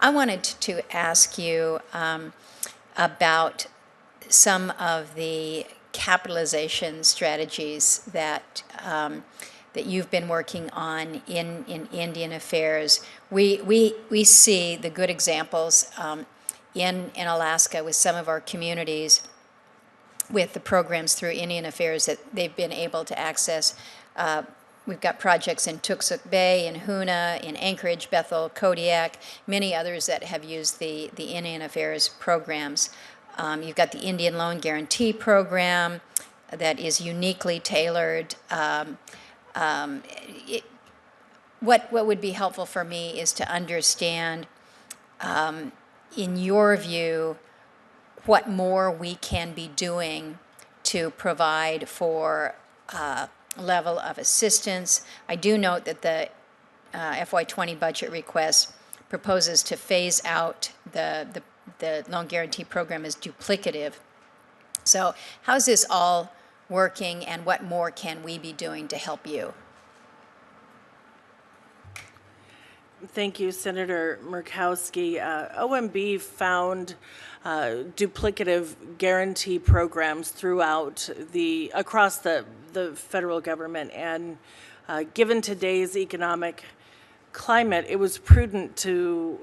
I wanted to ask you about some of the capitalization strategies that that you've been working on in Indian affairs. We see the good examples in Alaska with some of our communities with the programs through Indian Affairs that they've been able to access. We've got projects in Tooksuk Bay, in Hoonah, in Anchorage, Bethel, Kodiak, many others that have used the Indian Affairs programs. You've got the Indian Loan Guarantee Program that is uniquely tailored. What would be helpful for me is to understand, in your view, what more we can be doing to provide for level of assistance. I do note that the FY20 budget request proposes to phase out the loan guarantee program as duplicative. So how's this all working, and what more can we be doing to help you? Thank you, Senator Murkowski. OMB found duplicative guarantee programs throughout across the federal government, and given today's economic climate, it was prudent to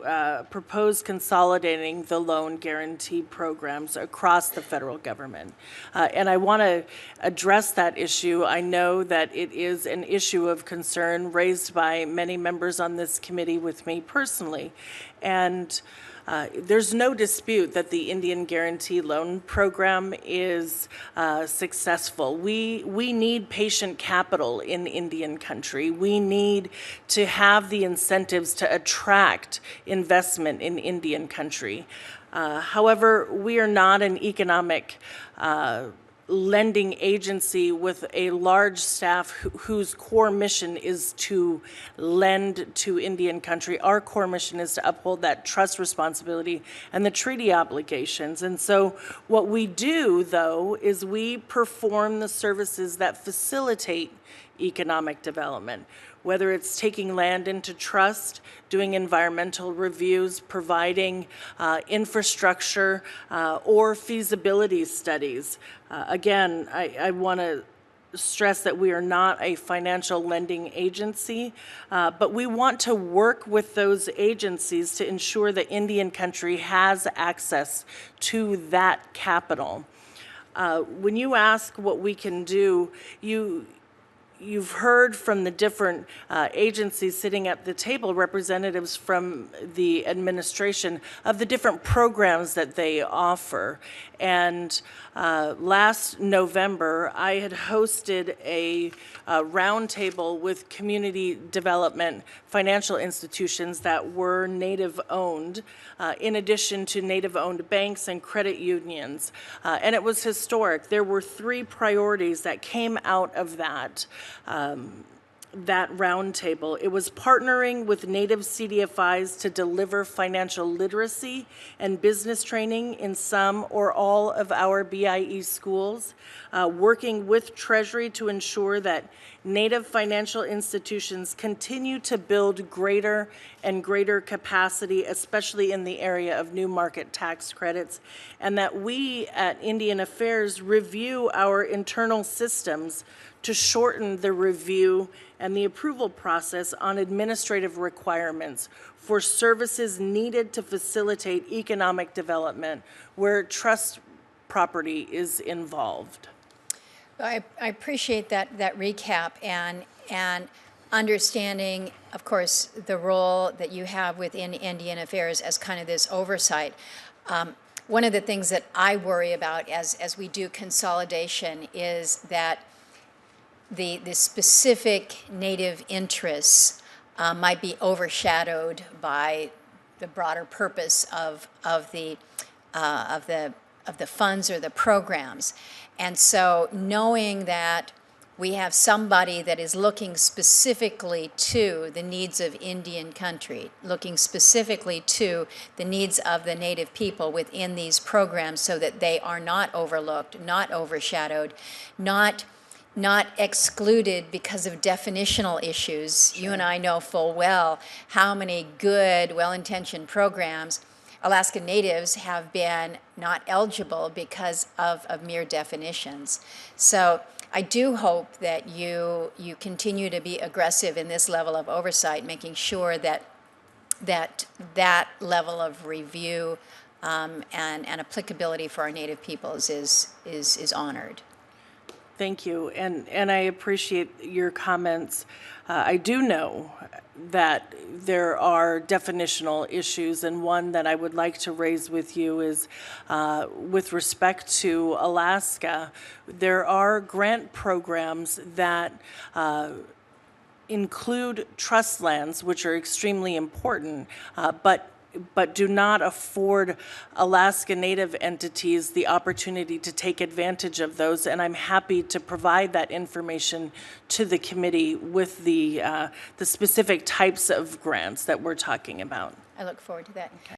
propose consolidating the loan guarantee programs across the federal government. And I want to address that issue. I know that it is an issue of concern raised by many members on this committee with me personally. And there's no dispute that the Indian Guarantee Loan Program is successful. We need patient capital in Indian country. We need to have the incentives to attract investment in Indian country. However, we are not an economic lending agency with a large staff whose core mission is to lend to Indian country. Our core mission is to uphold that trust responsibility and the treaty obligations. And so what we do, though, is we perform the services that facilitate economic development, whether it's taking land into trust, doing environmental reviews, providing infrastructure, or feasibility studies. Again, I want to stress that we are not a financial lending agency, but we want to work with those agencies to ensure that Indian country has access to that capital. When you ask what we can do, you've heard from the different agencies sitting at the table, representatives from the administration, of the different programs that they offer. And last November, I had hosted a roundtable with community development financial institutions that were Native-owned, in addition to Native-owned banks and credit unions. And it was historic. There were 3 priorities that came out of that roundtable. It was partnering with Native CDFIs to deliver financial literacy and business training in some or all of our BIE schools, working with Treasury to ensure that Native financial institutions continue to build greater and greater capacity, especially in the area of new market tax credits, and that we at Indian Affairs review our internal systems to shorten the review and the approval process on administrative requirements for services needed to facilitate economic development where trust property is involved. I appreciate that recap and understanding, of course, the role that you have within Indian Affairs as kind of this oversight. One of the things that I worry about as we do consolidation is that the specific Native interests might be overshadowed by the broader purpose of the funds or the programs. And so knowing that we have somebody that is looking specifically to the needs of Indian country, looking specifically to the needs of the Native people within these programs so that they are not overlooked, not overshadowed, not not excluded because of definitional issues. You and I know full well how many good, well-intentioned programs Alaska Natives have been not eligible because of mere definitions. So I do hope that you continue to be aggressive in this level of oversight, making sure that that level of review and applicability for our Native peoples is honored. Thank you, and I appreciate your comments. I do know that there are definitional issues, and one that I would like to raise with you is with respect to Alaska, there are grant programs that include trust lands, which are extremely important, but do not afford Alaska Native entities the opportunity to take advantage of those. And I'm happy to provide that information to the committee with the specific types of grants that we're talking about. I look forward to that.